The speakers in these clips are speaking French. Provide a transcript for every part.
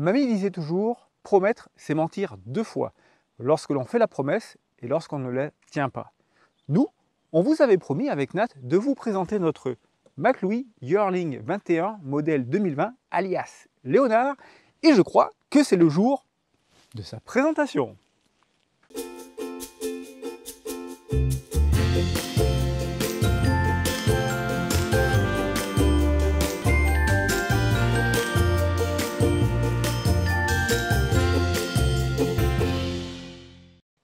Mamie disait toujours, promettre, c'est mentir 2 fois, lorsque l'on fait la promesse et lorsqu'on ne la tient pas. Nous, on vous avait promis avec Nat de vous présenter notre McLouis Yearling 21 modèle 2020 alias Léonard, et je crois que c'est le jour de sa présentation.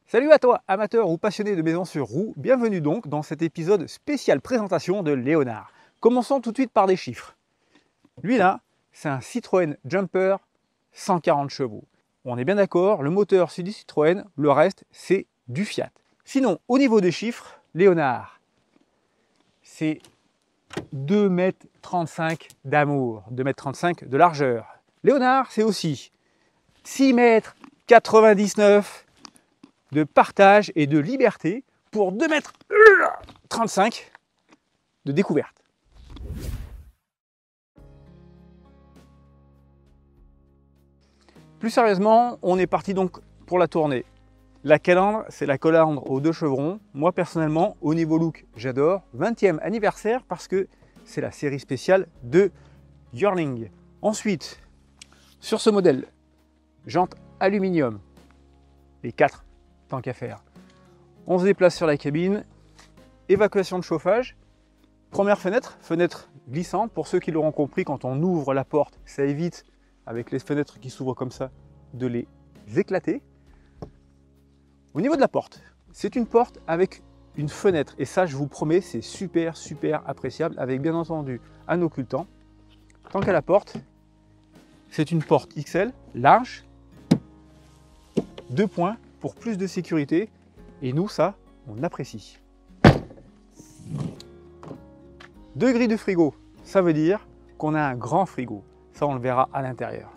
Salut à toi, amateur ou passionné de maisons sur roues, bienvenue donc dans cet épisode spécial présentation de Léonard. Commençons tout de suite par des chiffres. Lui là, c'est un Citroën Jumper 140 chevaux. On est bien d'accord, le moteur c'est du Citroën, le reste c'est du Fiat. Sinon, au niveau des chiffres, Léonard, c'est 2,35 m d'amour, 2,35 m de largeur. Léonard, c'est aussi 6,99 m de partage et de liberté pour 2,35 m de découverte. Plus sérieusement, on est parti donc pour la tournée. La calandre, c'est la calandre aux 2 chevrons. Moi personnellement, au niveau look, j'adore. 20e anniversaire parce que c'est la série spéciale de Yearling. Ensuite, sur ce modèle, jantes aluminium, les 4. Tant qu'à faire. On se déplace sur la cabine, évacuation de chauffage, première fenêtre, fenêtre glissante, pour ceux qui l'auront compris, quand on ouvre la porte, ça évite, avec les fenêtres qui s'ouvrent comme ça, de les éclater. Au niveau de la porte, c'est une porte avec une fenêtre, et ça je vous promets, c'est super appréciable, avec bien entendu un occultant. Tant qu'à la porte, c'est une porte XL, large, 2 points, pour plus de sécurité, et nous ça on apprécie. 2 grilles de frigo, ça veut dire qu'on a un grand frigo, ça on le verra à l'intérieur.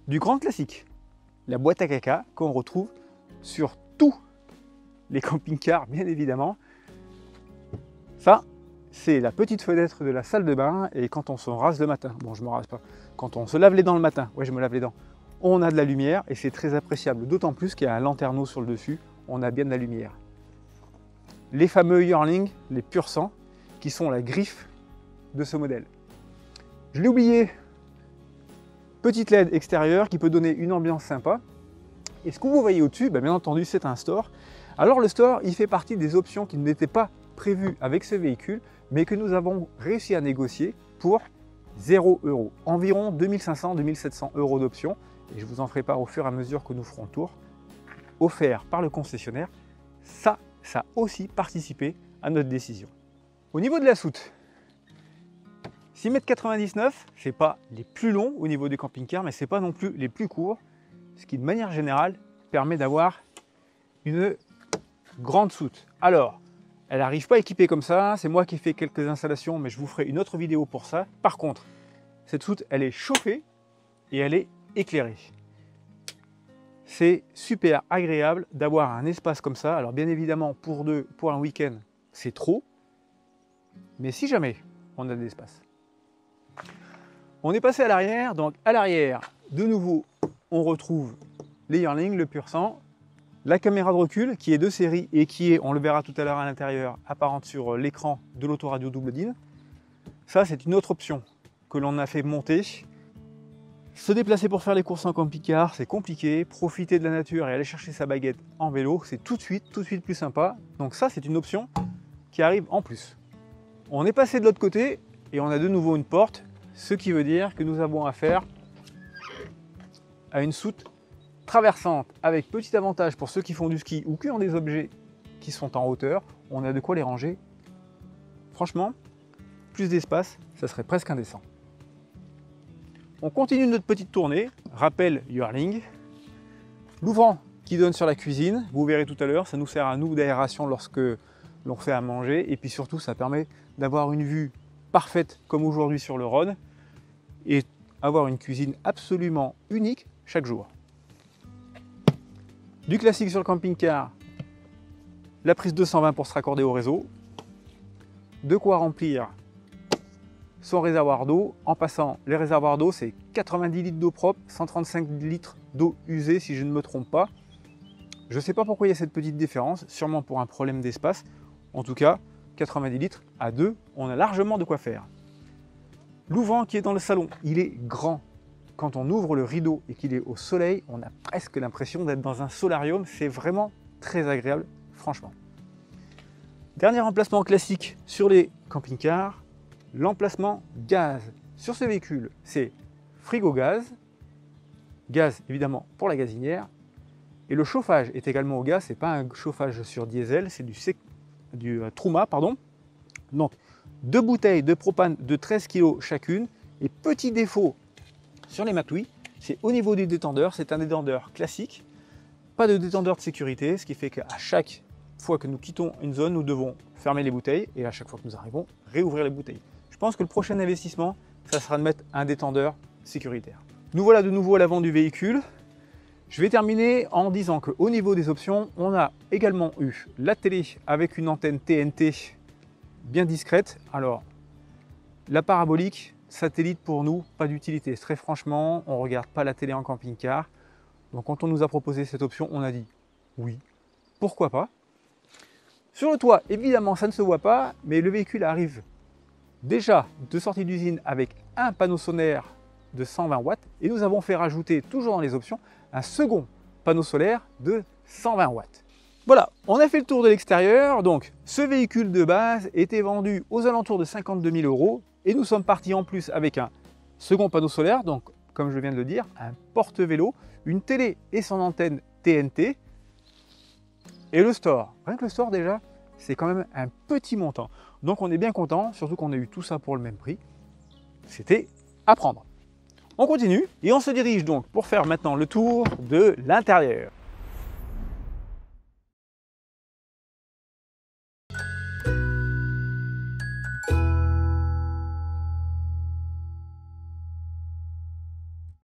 Du grand classique, la boîte à caca qu'on retrouve sur tous les camping-cars bien évidemment. Ça c'est la petite fenêtre de la salle de bain, et quand on se rase le matin, bon je me rase pas, quand on se lave les dents le matin, ouais je me lave les dents, on a de la lumière et c'est très appréciable, d'autant plus qu'il y a un lanterneau sur le dessus, on a bien de la lumière. Les fameux Yearling, les pur sang, qui sont la griffe de ce modèle. Je l'ai oublié, petite LED extérieure qui peut donner une ambiance sympa. Et ce que vous voyez au-dessus, bien entendu c'est un store. Alors le store, il fait partie des options qui n'étaient pas prévues avec ce véhicule, mais que nous avons réussi à négocier pour 0 €, environ 2500-2700 € d'options. Et je vous en ferai part au fur et à mesure que nous ferons le tour, offert par le concessionnaire. Ça a aussi participé à notre décision. Au niveau de la soute, 6,99 m, c'est pas les plus longs au niveau des camping-cars, mais c'est pas non plus les plus courts, ce qui de manière générale permet d'avoir une grande soute. Alors, elle n'arrive pas équipée comme ça, c'est moi qui ai fait quelques installations, mais je vous ferai une autre vidéo pour ça. Par contre, cette soute, elle est chauffée et elle est éclairée. C'est super agréable d'avoir un espace comme ça. Alors bien évidemment, pour 2, pour un week-end, c'est trop. Mais si jamais on a de l'espace. On est passé à l'arrière. Donc à l'arrière, de nouveau, on retrouve les Yearling, le pur sang. La caméra de recul qui est de série et qui est, on le verra tout à l'heure à l'intérieur, apparente sur l'écran de l'autoradio double DIN. Ça, c'est une autre option que l'on a fait monter. Se déplacer pour faire les courses en camping-car, c'est compliqué. Profiter de la nature et aller chercher sa baguette en vélo, c'est tout de suite plus sympa. Donc ça, c'est une option qui arrive en plus. On est passé de l'autre côté et on a de nouveau une porte, ce qui veut dire que nous avons affaire à une soute traversante, avec petit avantage pour ceux qui font du ski ou qui ont des objets qui sont en hauteur, on a de quoi les ranger. Franchement, plus d'espace, ça serait presque indécent. On continue notre petite tournée, rappel Yearling. L'ouvrant qui donne sur la cuisine, vous verrez tout à l'heure, ça nous sert à nous d'aération lorsque l'on fait à manger, et puis surtout ça permet d'avoir une vue parfaite comme aujourd'hui sur le Rhône, et avoir une cuisine absolument unique chaque jour. Du classique sur le camping-car, la prise 220 pour se raccorder au réseau, de quoi remplir son réservoir d'eau. En passant, les réservoirs d'eau, c'est 90 litres d'eau propre, 135 litres d'eau usée, si je ne me trompe pas. Je ne sais pas pourquoi il y a cette petite différence, sûrement pour un problème d'espace. En tout cas, 90 litres à 2, on a largement de quoi faire. L'ouvrant qui est dans le salon, il est grand. Quand on ouvre le rideau et qu'il est au soleil, on a presque l'impression d'être dans un solarium. C'est vraiment très agréable, franchement. Dernier emplacement classique sur les camping-cars, l'emplacement gaz. Sur ce véhicule, c'est frigo gaz, gaz évidemment pour la gazinière, et le chauffage est également au gaz. C'est pas un chauffage sur diesel, c'est du Truma, pardon. Donc 2 bouteilles de propane de 13 kg chacune. Et petit défaut sur les Maclouis, c'est au niveau du détendeur. C'est un détendeur classique, pas de détendeur de sécurité, ce qui fait qu'à chaque fois que nous quittons une zone, nous devons fermer les bouteilles et à chaque fois que nous arrivons, réouvrir les bouteilles. Je pense que le prochain investissement, ça sera de mettre un détendeur sécuritaire. Nous voilà de nouveau à l'avant du véhicule. Je vais terminer en disant qu'au niveau des options, on a également eu la télé avec une antenne TNT bien discrète. Alors, la parabolique, satellite pour nous, pas d'utilité. Très franchement, on ne regarde pas la télé en camping-car. Donc quand on nous a proposé cette option, on a dit oui, pourquoi pas. Sur le toit, évidemment, ça ne se voit pas, mais le véhicule arrive déjà de sortie d'usine avec un panneau solaire de 120 watts et nous avons fait rajouter, toujours dans les options, un second panneau solaire de 120 watts. Voilà, on a fait le tour de l'extérieur. Donc, ce véhicule de base était vendu aux alentours de 52 000 € et nous sommes partis en plus avec un second panneau solaire, donc comme je viens de le dire, un porte-vélo, une télé et son antenne TNT et le store. Rien que le store déjà, c'est quand même un petit montant. Donc on est bien content, surtout qu'on a eu tout ça pour le même prix. C'était à prendre. On continue et on se dirige donc pour faire maintenant le tour de l'intérieur.